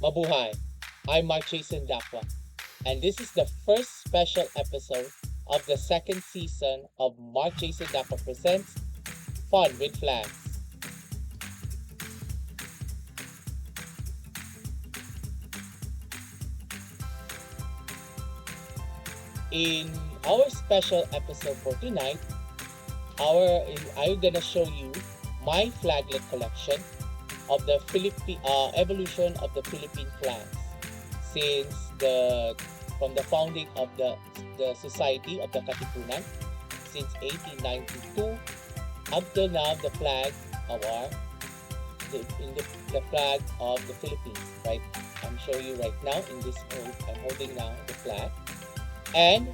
Mabuhay! I'm Mark Jason Dakwa, and this is the first special episode of the second season of Mark Jason Dakwa Presents Fun with Flags. In our special episode for tonight, I'm gonna show you my flaglet collection of the evolution of the Philippine flags since the from the founding of the Society of the Katipunan since 1892 up to now the flag of the flag of the Philippines, right? I'm showing you right now in this I'm holding now the flag, and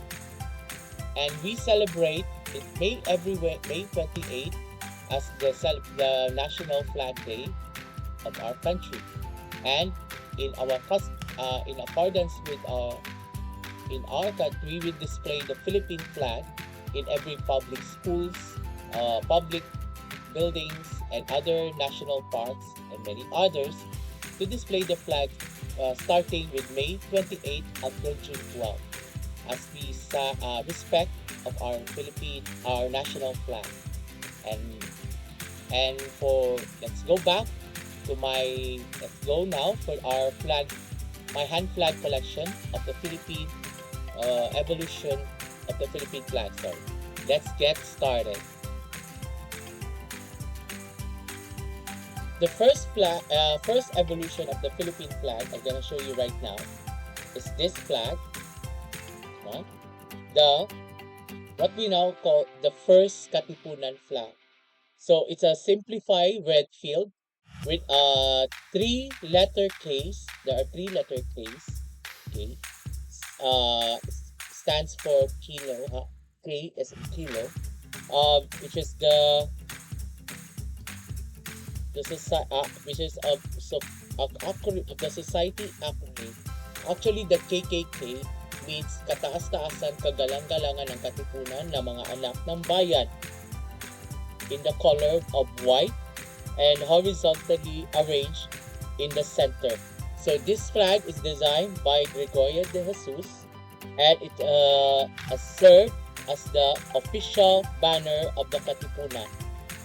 we celebrate it May 28th as the National Flag Day of our country, and in accordance with in our country, we display the Philippine flag in every public schools, public buildings, and other national parks, and many others to display the flag starting with May 28 until June 12, as we respect of our national flag. And for let's go back to let's go now for our flag, my hand flag collection of the Philippine evolution of the Philippine flag. Sorry, let's get started. The first evolution of the Philippine flag I'm gonna show you right now is this flag, right? The what we now call the first Katipunan flag. So it's a simplified red field with three-letter case. There are three-letter case. Okay, uh, stands for kilo. K is in kilo. Which is the society, which is so the society acronym. Actually, the KKK means kataas-taasan kagalang-galangan ng katipunan ng mga anak ng bayan, in the color of white and horizontally arranged in the center. So this flag is designed by Gregorio de Jesus, and it served as the official banner of the Katipunan,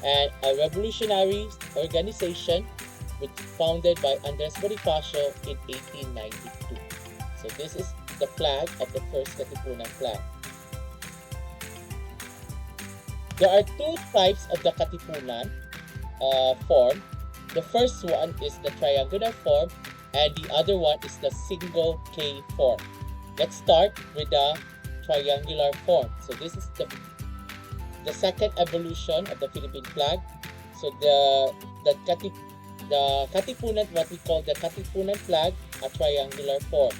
and a revolutionary organization which founded by Andres Bonifacio in 1892. So this is the flag of the first Katipunan flag. There are two types of the Katipunan form. The first one is the triangular form, and the other one is the single K form. Let's start with the triangular form. So this is the second evolution of the Philippine flag. So the Katipunan, what we call the Katipunan flag, a triangular form.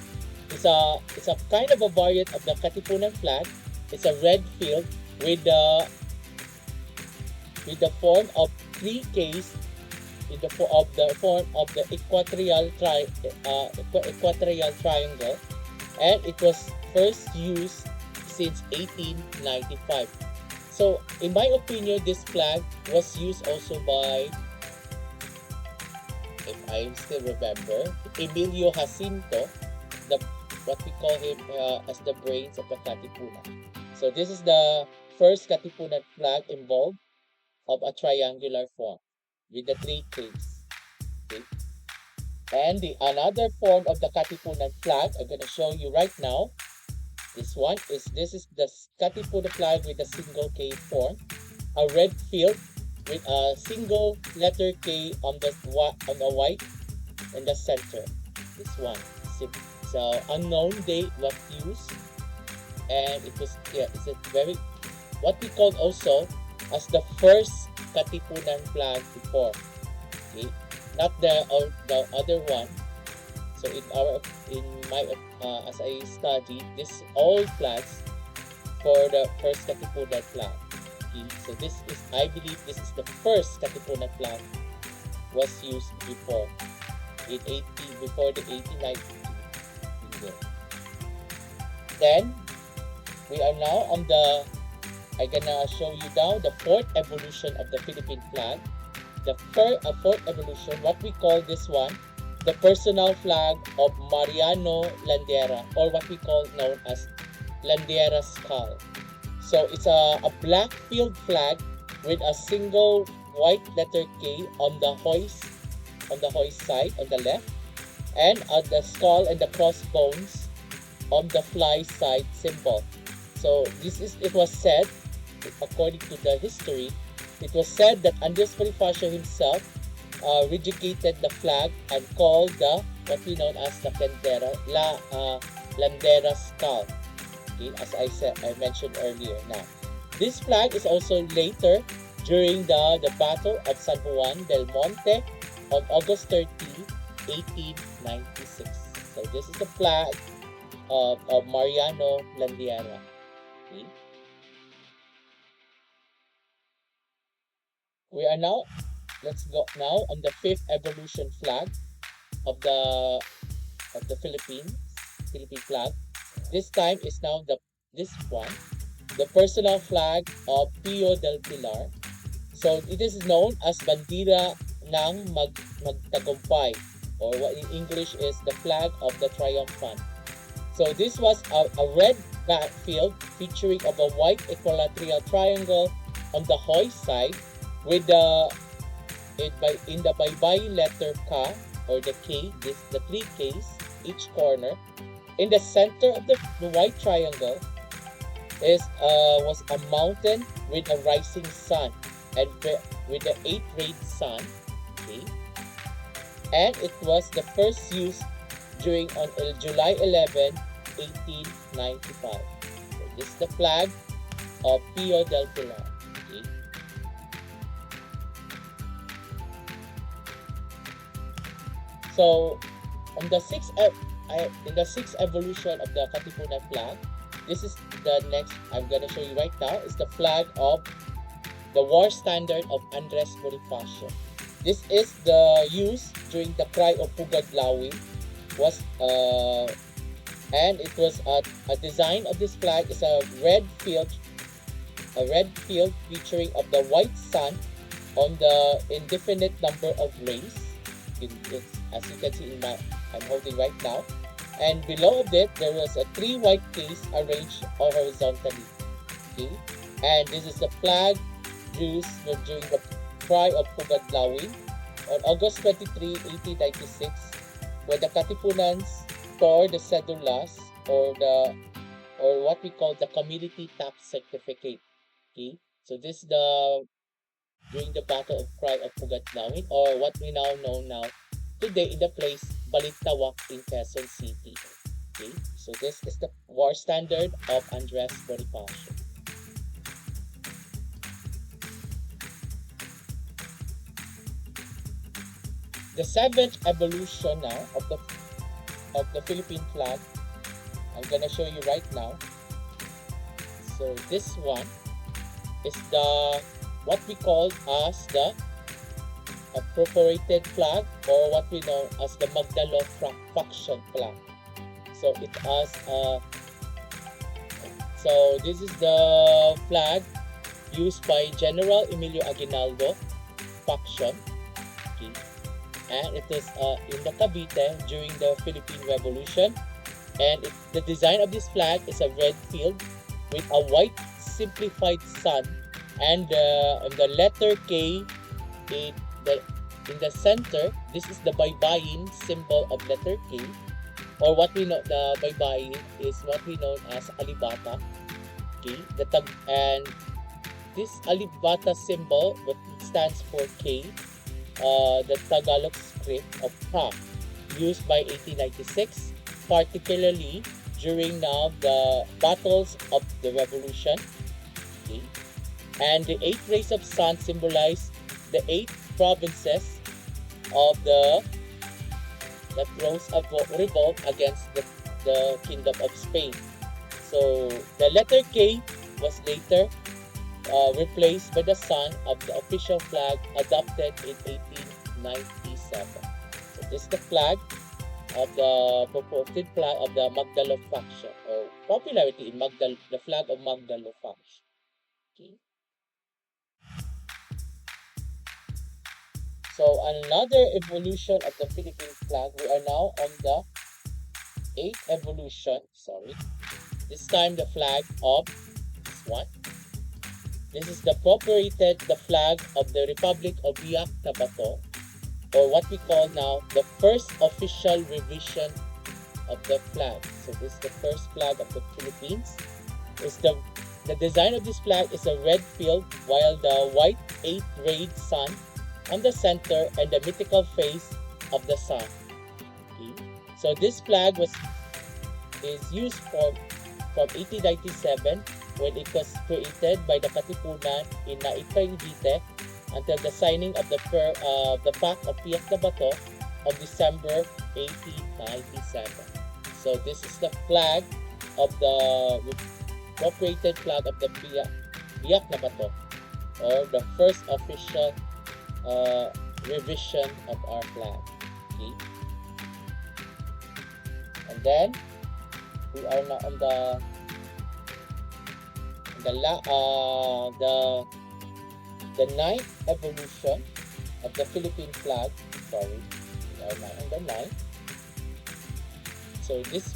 It's a kind of a variant of the Katipunan flag. It's a red field with the form of three Ks in the form of the equatorial triangle, and it was first used since 1895. So, in my opinion, this flag was used also by, if I still remember, Emilio Jacinto, what we call him as the brains of the Katipunan. So, this is the first Katipunan flag involved of a triangular form with the three Ks. Okay? And another form of the Katipunan flag I'm going to show you right now. This is the Katipunan flag with a single K form, a red field with a single letter K on the white in the center. This one, it's a unknown date was used, and it's a very what we call also as the first Katipunan flag before. Okay, not the other one. So in my as I studied this all flags for the first Katipunan flag. Okay, so I believe this is the first Katipunan flag was used before before the 1892. Then we are now on I'm gonna show you now the fourth evolution of the Philippine flag. The fourth evolution, what we call this one, the personal flag of Mariano Llanera, or what we call known as Llanera skull. So it's a black field flag with a single white letter K on the hoist side on the left, and on the skull and the crossbones on the fly side symbol. So it was said, according to the history, it was said that Andres Bonifacio himself rejudicated the flag and called the what we know as the Llanera skull. Okay, as I mentioned earlier. Now, this flag is also later during the Battle of San Juan del Monte on August 30, 1896. So this is the flag of Mariano Llanera. Okay. We are now, let's go now on the fifth evolution flag of the Philippine flag. This time is now this one, the personal flag of Pio del Pilar. So it is known as Bandera ng Magtagumpay, or what in English is the flag of the triumphant. So this was a red backfield featuring of a white equilateral triangle on the hoist side with in the baybayin letter K or the K, the three Ks each corner. In the center of the white triangle was a mountain with a rising sun and with the 8th-rayed sun. Okay, and it was the first used during on July 11, 1895. So this is the flag of Pio del Pilar. Okay. So on the in the sixth evolution of the Katipunan flag, this is the next I'm gonna show you right now, is the flag of the war standard of Andres Bonifacio. This is the use during the cry of Pugadlawi and it was a design of this flag is a red field featuring of the white sun on the indefinite number of rays. As you can see I'm holding right now, and below it there was a 3 white Ks arranged horizontally. Okay, and this is the flag used during the cry of Pugadlawi on August 23, 1896, where the Katipunans tore the cedulas or what we call the community tax certificate. Okay, so this is during the Battle of Cry of Pugadlawi, or what we now know today in the place Balintawak in Quezon City. Okay, so this is the war standard of Andres Bonifacio. The seventh evolution now of the Philippine flag, I'm gonna show you right now. So this one is what we call as the appropriated flag, or what we know as the Magdalo faction flag. So it has so this is the flag used by General Emilio Aguinaldo faction. Okay. And it is in the Cavite during the Philippine Revolution. And the design of this flag is a red field with a white simplified sun, and the letter K in the center. This is the baybayin symbol of letter K, or what we know, the baybayin is what we know as alibata. Okay, and this alibata symbol, what stands for K, the Tagalog script of Ka, used by 1896, particularly during the battles of the Revolution. Okay. And the 8 rays of sun symbolize the 8 provinces of that rose of revolt against the Kingdom of Spain. So the letter K was later replaced by the sun of the official flag adopted in 1897. So this is the flag of the purported flag of the Magdalo faction, or popularity in the flag of Magdalo faction. Okay. So another evolution of the Philippine flag. We are now on the 8th evolution. Sorry. This time the flag of this one. This is the flag of the Republic of Biak-na-Bato, or what we call now the first official revision of the flag. So this is the first flag of the Philippines. The design of this flag is a red field while the white 8-rayed sun on the center and the mythical face of the sun. Okay. So this flag is used from 1897 when it was created by the Katipunan in Naikavite until the signing of the Pact of Biak-na-Bato of December 1897. So this is the flag of the incorporated flag of the Biak-na-Bato, or the first official revision of our flag. Okay. And then we are now on the ninth evolution of the Philippine flag. Sorry, we are now on the ninth. So this is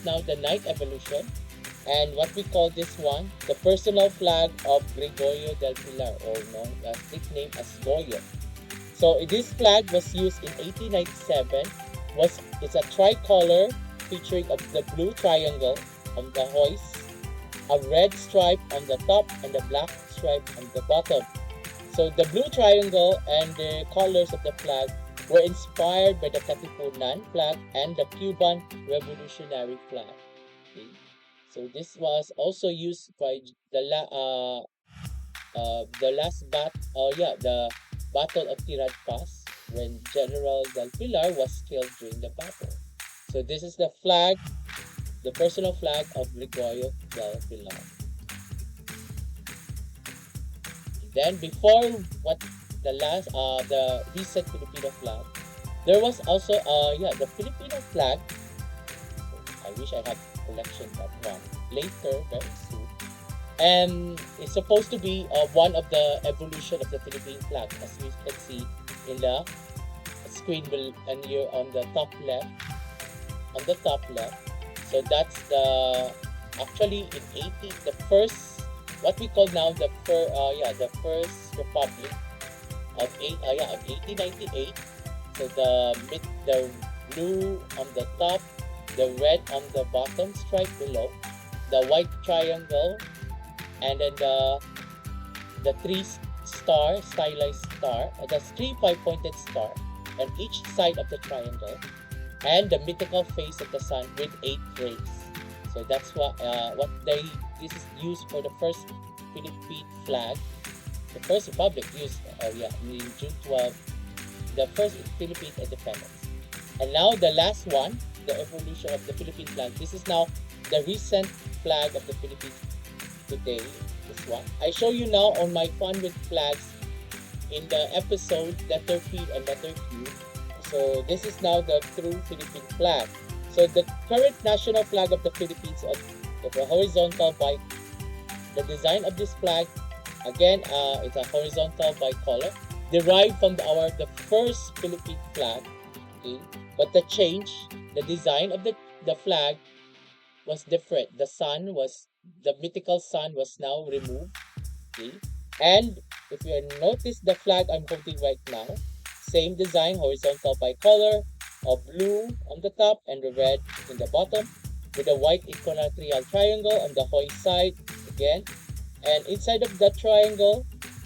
now the ninth evolution, and what we call this one, the personal flag of Gregorio del Pilar, or known as nicknamed as Goyo. So this flag was used in 1897. It's a tricolor featuring of the blue triangle on the hoist, a red stripe on the top, and a black stripe on the bottom. So the blue triangle and the colors of the flag were inspired by the Katipunan flag and the Cuban Revolutionary flag. Okay. So this was also used by the Battle of Tirad Pass, when General Del Pilar was killed during the battle. So this is the flag, the personal flag of Gregorio del Pilar. Then before the recent Filipino flag, there was also the Filipino flag. So I wish I had collection that one later, very soon. And it's supposed to be one of the evolution of the Philippine flag, as you can see in the screen and you're on the top left. So that's actually in the first, what we call now the first republic of 1898. So the blue on the top, the red on the bottom stripe below, the white triangle, and then the stylized star, the 3 5-pointed star on each side of the triangle, and the mythical face of the sun with 8 rays. So that's this is used for the first Philippine flag. The first republic used in June 12, the first Philippine independence. And now the last one, the evolution of the Philippine flag. This is now the recent flag of the Philippines today. This one. I show you now on my Fun with Flags in the episode Letter P and Letter Q. So this is now the true Philippine flag. So the current national flag of the Philippines of a horizontal the design of this flag, again, it's a horizontal bicolor, derived from the first Philippine flag. Okay? But the design of the flag was different. The mythical sun was now removed. Okay? And if you notice the flag I'm holding right now, same design, horizontal bicolor, of blue on the top and the red in the bottom, with a white equilateral triangle on the hoist side again, and inside of the triangle,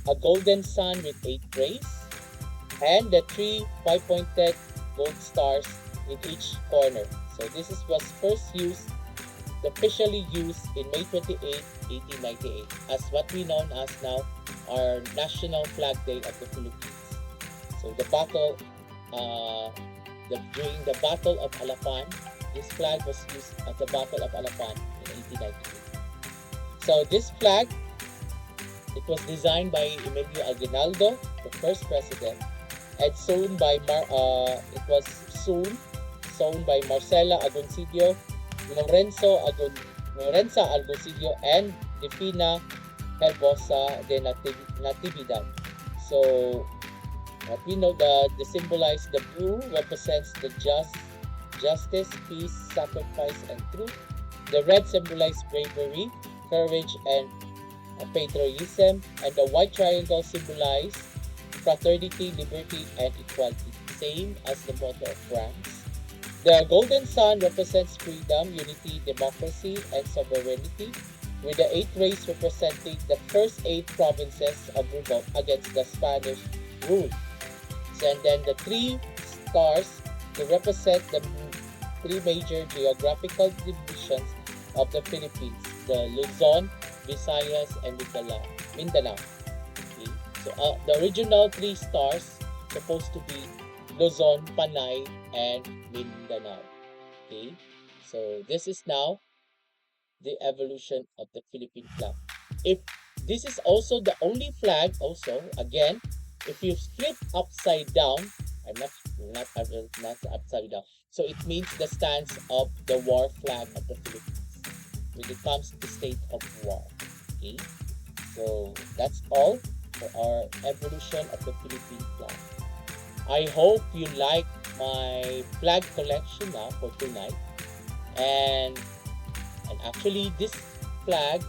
a golden sun with 8 rays, and the 3 5-pointed gold stars in each corner. So this was first officially used in May 28, 1898, as what we know as now our National Flag Day of the Philippines. So during the Battle of Alapan, this flag was used at the Battle of Alapan in 1898. So this flag, it was designed by Emilio Aguinaldo, the first president, and sewn by Marcela Agoncillo, Lorenza Agoncillo, and Defina Herbosa de Natividad. So What we know, the symbolize the blue represents the justice, peace, sacrifice, and truth. The red symbolizes bravery, courage, and patriotism, and the white triangle symbolize fraternity, liberty, and equality, same as the motto of France. The golden sun represents freedom, unity, democracy, and sovereignty, with the 8 rays representing the first 8 provinces of revolt against the Spanish rule. And then the 3 stars to represent the 3 major geographical divisions of the Philippines, the Luzon, Visayas, and Mindanao. Okay? So the original 3 stars supposed to be Luzon, Panay, and Mindanao. Okay, so this is now the evolution of the Philippine flag. If this is also the only flag, also again, if you flip upside down, I'm not upside down. So it means the stance of the war flag of the Philippines when it comes to state of war. Okay, so that's all for our evolution of the Philippine flag. I hope you like my flag collection now for tonight. And actually this flag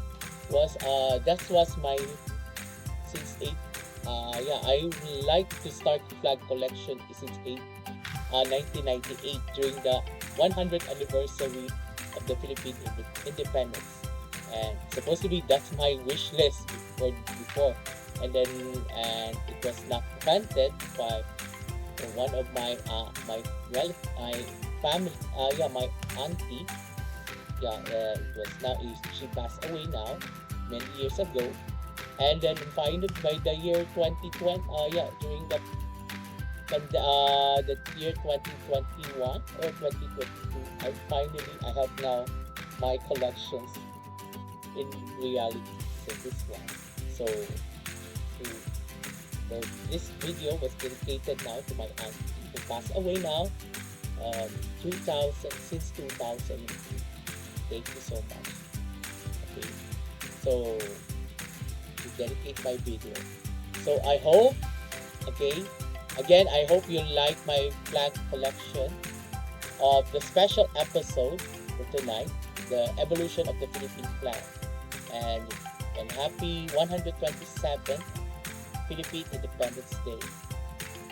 was that was my since 8 I like to start flag collection since 1998 during the 100th anniversary of the Philippine independence. And supposed to be that's my wish list before. And then it was not granted by one of my my family, my auntie. It was now she passed away now many years ago. And then finally by the year 2020, during the year 2021 or 2022, I have now my collections in reality. So this one. So this video was dedicated now to my auntie who passed away now 2000. Thank you so much. Okay, so to dedicate my video. So I hope, okay, again I hope you like my flag collection of the special episode for tonight, the evolution of the Philippine flag, and happy 127th Philippine Independence Day.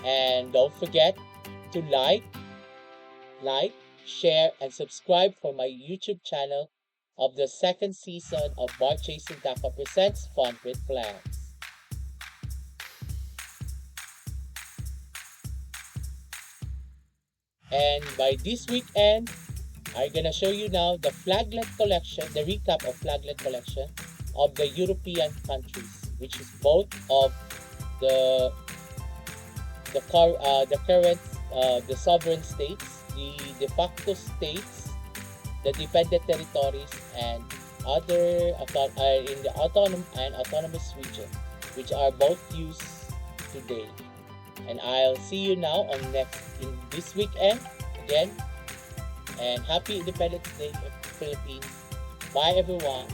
And don't forget to like, share, and subscribe for my YouTube channel of the second season of Bar Chasing Taka Presents Fun with Flags. And by this weekend, I'm gonna show you now the flaglet collection, the recap of flaglet collection of the European countries, which is both of the current the sovereign states, the de facto states, the dependent territories, and other in the autonomous region, which are both used today. And I'll see you now on in this weekend again. And happy Independence Day, Philippines. Bye everyone.